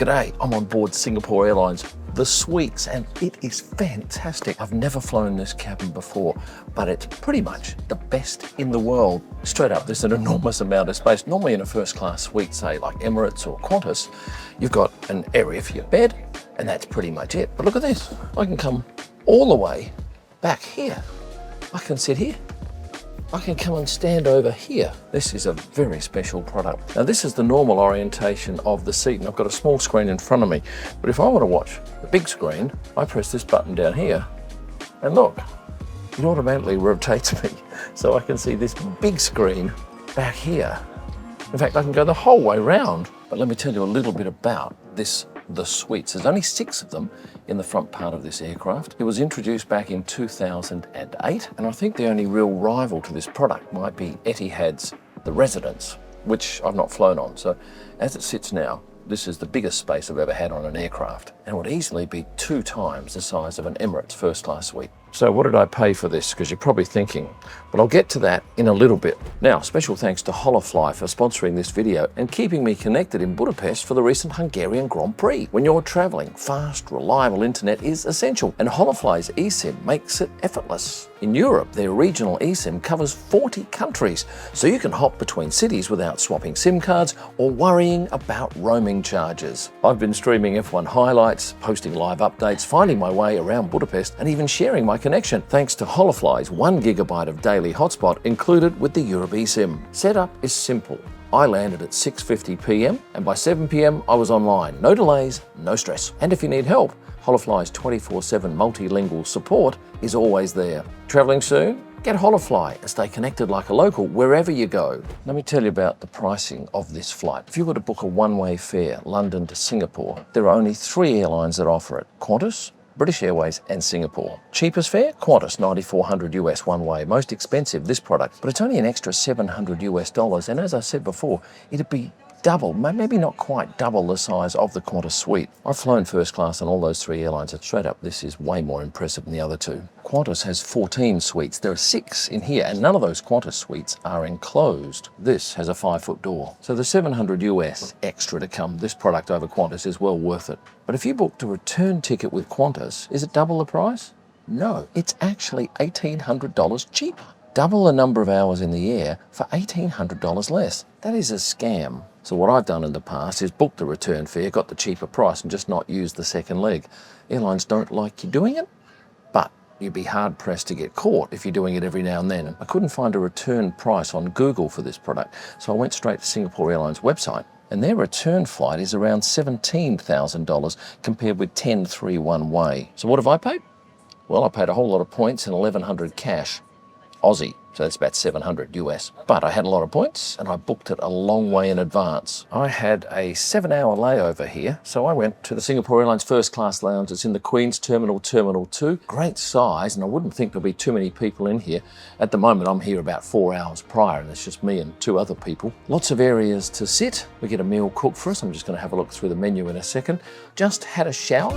G'day, I'm on board Singapore Airlines the Suites, and it is fantastic. I've never flown this cabin before, but it's pretty much the best in the world. Straight up, there's an enormous amount of space. Normally in a first class suite, say like Emirates or Qantas, you've got an area for your bed, and that's pretty much it. But look at this, I can come all the way back here. I can sit here. I can come and stand over here. This is a very special product. Now this is the normal orientation of the seat, and I've got a small screen in front of me. But if I want to watch the big screen, I press this button down here, and look, it automatically rotates me. So I can see this big screen back here. In fact, I can go the whole way round. But let me tell you a little bit about the Suites. There's only 6 of them in the front part of this aircraft. It was introduced back in 2008, and I think the only real rival to this product might be Etihad's The Residence, which I've not flown on. So as it sits now, this is the biggest space I've ever had on an aircraft, and would easily be 2 times the size of an Emirates first class suite. So what did I pay for this? Because you're probably thinking, but I'll get to that in a little bit. Now, special thanks to Holofly for sponsoring this video and keeping me connected in Budapest for the recent Hungarian Grand Prix. When you're traveling, fast, reliable internet is essential, and Holofly's eSIM makes it effortless. In Europe, their regional eSIM covers 40 countries, so you can hop between cities without swapping SIM cards or worrying about roaming charges. I've been streaming F1 highlights, posting live updates, finding my way around Budapest, and even sharing my connection, thanks to Holofly's 1 GB of daily hotspot included with the Europe eSIM. Setup is simple. I landed at 6:50 p.m. and by 7 p.m. I was online. No delays, no stress. And if you need help, Holofly's 24/7 multilingual support is always there. Traveling soon? Get Holofly and stay connected like a local wherever you go. Let me tell you about the pricing of this flight. If you were to book a one-way fare, London to Singapore, there are only 3 airlines that offer it: Qantas, British Airways and Singapore. Cheapest fare? Qantas, $9,400 US one way. Most expensive, this product, but it's only an extra $700 US. And as I said before, it'd be double, maybe not quite double the size of the Qantas suite. I've flown first class on all those 3 airlines, and straight up, this is way more impressive than the other 2. Qantas has 14 suites. There are 6 in here, and none of those Qantas suites are enclosed. This has a 5-foot door. So the $700 US extra to come, this product over Qantas is well worth it. But if you booked a return ticket with Qantas, is it double the price? No, it's actually $1,800 cheaper. Double the number of hours in the air for $1,800 less. That is a scam. So what I've done in the past is book the return fare, got the cheaper price, and just not use the second leg. Airlines don't like you doing it, but you'd be hard pressed to get caught if you're doing it every now and then. I couldn't find a return price on Google for this product, so I went straight to Singapore Airlines website, and their return flight is around $17,000 compared with $10,300 one way. So what have I paid? Well, I paid a whole lot of points and $1,100 cash. Aussie, so that's about $700 US. But I had a lot of points and I booked it a long way in advance. I had a 7-hour layover here, so I went to the Singapore Airlines First Class lounge. It's in the Queen's Terminal, Terminal 2. Great size, and I wouldn't think there'll be too many people in here. At the moment, I'm here about 4 hours prior, and it's just me and 2 other people. Lots of areas to sit. We get a meal cooked for us. I'm just going to have a look through the menu in a second. Just had a shower.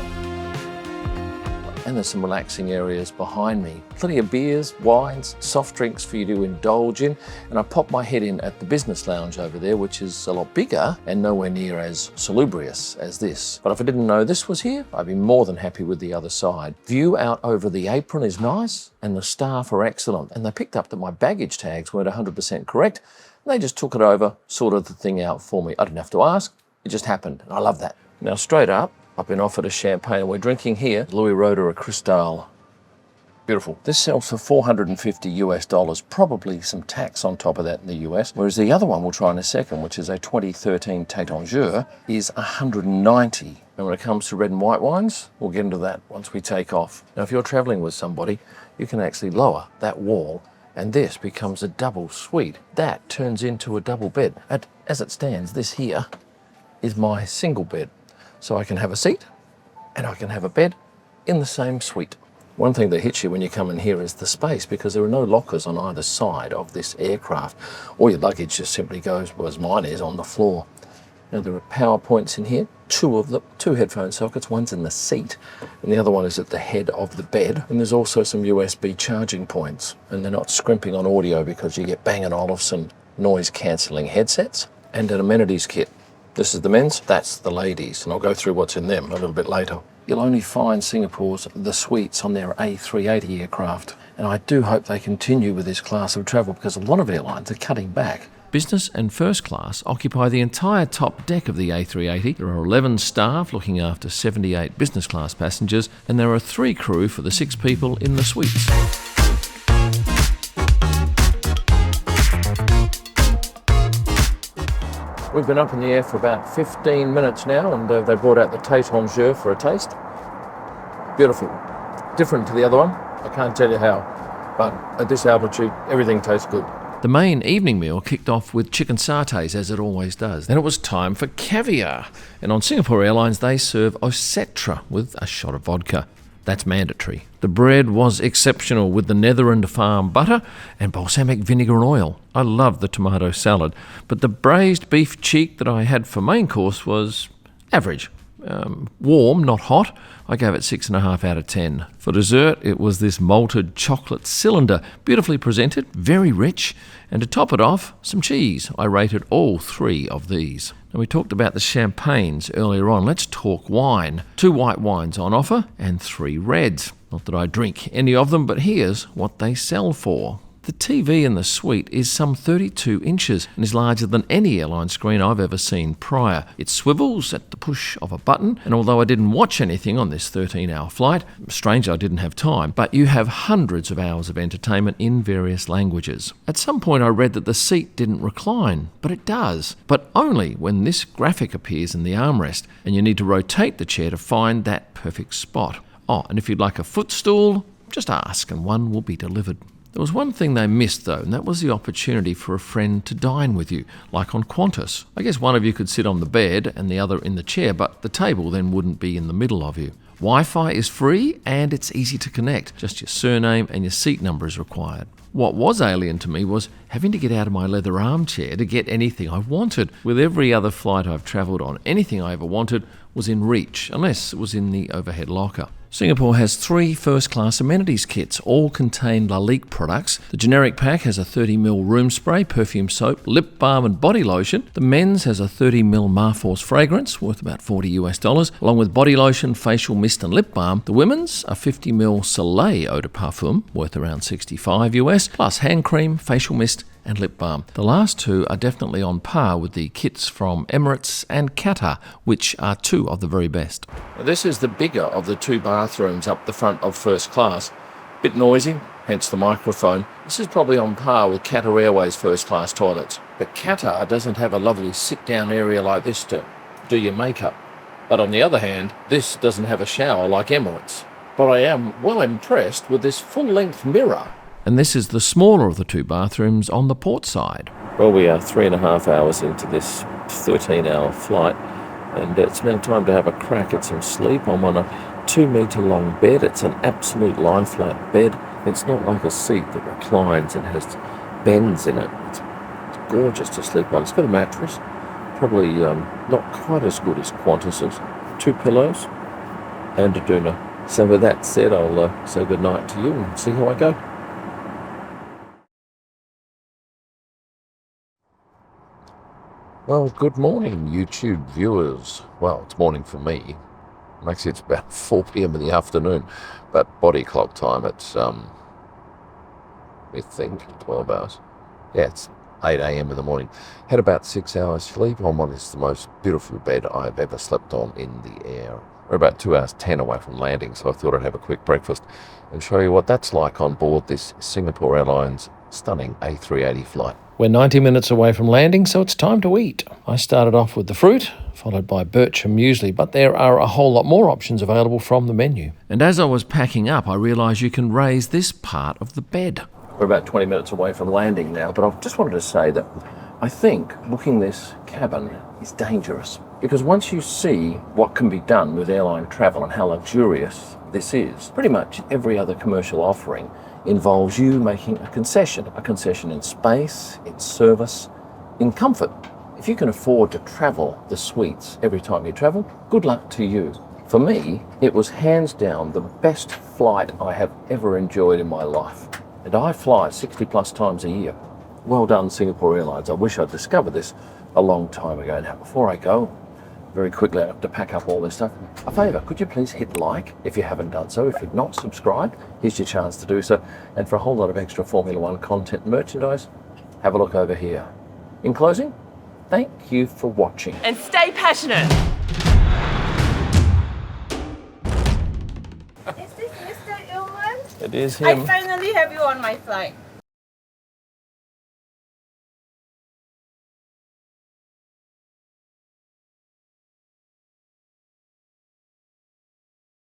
And there's some relaxing areas behind me. Plenty of beers, wines, soft drinks for you to indulge in. And I popped my head in at the business lounge over there, which is a lot bigger and nowhere near as salubrious as this. But if I didn't know this was here, I'd be more than happy with the other side. View out over the apron is nice, and the staff are excellent. And they picked up that my baggage tags weren't 100% correct. And they just took it over, sorted the thing out for me. I didn't have to ask, it just happened. And I love that. Now straight up, I've been offered a champagne, and we're drinking here Louis Roeder Cristal. Beautiful. This sells for $450 US, probably some tax on top of that in the US, whereas the other one we'll try in a second, which is a 2013 Taittinger, is $190. And when it comes to red and white wines, we'll get into that once we take off. Now, if you're traveling with somebody, you can actually lower that wall, and this becomes a double suite. That turns into a double bed. As it stands, this here is my single bed. So I can have a seat and I can have a bed in the same suite. One thing that hits you when you come in here is the space, because there are no lockers on either side of this aircraft. All your luggage just simply goes, well, as mine is, on the floor. Now there are power points in here, 2 of them, 2 headphone sockets. One's in the seat and the other one is at the head of the bed. And there's also some USB charging points, and they're not scrimping on audio because you get Bang & Olufsen noise cancelling headsets, and an amenities kit. This is the men's, that's the ladies, and I'll go through what's in them a little bit later. You'll only find Singapore's The Suites on their A380 aircraft, and I do hope they continue with this class of travel because a lot of airlines are cutting back. Business and first class occupy the entire top deck of the A380. There are 11 staff looking after 78 business class passengers, and there are 3 crew for the 6 people in the suites. We've been up in the air for about 15 minutes now, and they brought out the Tate en jeu for a taste. Beautiful. Different to the other one. I can't tell you how, but at this altitude, everything tastes good. The main evening meal kicked off with chicken satay, as it always does. Then it was time for caviar. And on Singapore Airlines, they serve Osetra with a shot of vodka. That's mandatory. The bread was exceptional with the Netherland Farm butter and balsamic vinegar and oil. I love the tomato salad, but the braised beef cheek that I had for main course was average. Warm, not hot. I gave it 6.5 out of 10. For dessert, it was this malted chocolate cylinder, beautifully presented, very rich, and to top it off, some cheese. I rated all 3 of these. Now, we talked about the champagnes earlier on. Let's talk wine. 2 white wines on offer and 3 reds. Not that I drink any of them, but here's what they sell for. The TV in the suite is some 32 inches and is larger than any airline screen I've ever seen prior. It swivels at the push of a button, and although I didn't watch anything on this 13-hour flight, strange I didn't have time, but you have hundreds of hours of entertainment in various languages. At some point I read that the seat didn't recline, but it does, but only when this graphic appears in the armrest, and you need to rotate the chair to find that perfect spot. Oh, and if you'd like a footstool, just ask and one will be delivered. There was one thing they missed though, and that was the opportunity for a friend to dine with you, like on Qantas. I guess one of you could sit on the bed and the other in the chair, but the table then wouldn't be in the middle of you. Wi-Fi is free and it's easy to connect. Just your surname and your seat number is required. What was alien to me was having to get out of my leather armchair to get anything I wanted. With every other flight I've travelled on, anything I ever wanted was in reach, unless it was in the overhead locker. Singapore has 3 first-class amenities kits, all contain Lalique products. The generic pack has a 30ml room spray, perfume soap, lip balm and body lotion. The men's has a 30ml Marforce fragrance, worth about $40 along with body lotion, facial mist and lip balm. The women's, a 50ml Soleil eau de parfum, worth around $65 plus hand cream, facial mist and lip balm. The last 2 are definitely on par with the kits from Emirates and Qatar, which are 2 of the very best. This is the bigger of the 2 bathrooms up the front of first class. Bit noisy, hence the microphone. This is probably on par with Qatar Airways first class toilets. But Qatar doesn't have a lovely sit-down area like this to do your makeup. But on the other hand, this doesn't have a shower like Emirates. But I am well impressed with this full-length mirror. And this is the smaller of the 2 bathrooms on the port side. Well, we are 3.5 hours into this 13-hour flight, and it's now time to have a crack at some sleep. I'm on a 2-metre long bed. It's an absolute lie-flat bed. It's not like a seat that reclines and has bends in it. It's gorgeous to sleep on. It's got a mattress, probably not quite as good as Qantas's. 2 pillows and a doona. So with that said, I'll say goodnight to you and see how I go. Well, good morning, YouTube viewers. Well, it's morning for me. Actually, it's about 4 p.m. in the afternoon, but body clock time, it's, we think, 12 hours. Yeah, it's 8 a.m. in the morning. Had about 6 hours sleep on what is the most beautiful bed I've ever slept on in the air. We're about 2 hours 10 away from landing, so I thought I'd have a quick breakfast and show you what that's like on board this Singapore Airlines stunning A380 flight. We're 90 minutes away from landing, so it's time to eat. I started off with the fruit, followed by Bircham muesli, but there are a whole lot more options available from the menu. And as I was packing up, I realised you can raise this part of the bed. We're about 20 minutes away from landing now, but I just wanted to say that I think booking this cabin is dangerous, because once you see what can be done with airline travel and how luxurious this is, pretty much every other commercial offering involves you making a concession in space, in service, in comfort. If you can afford to travel the suites every time you travel, good luck to you. For me, it was hands down the best flight I have ever enjoyed in my life. And I fly 60 plus times a year. Well done, Singapore Airlines. I wish I'd discovered this a long time ago. Now, before I go, very quickly, I have to pack up all this stuff. A favour, could you please hit like if you haven't done so? If you've not subscribed, here's your chance to do so. And for a whole lot of extra Formula One content and merchandise, have a look over here. In closing, thank you for watching. And stay passionate. Is this Mr. Illman? It is I him. finally have you on my flight.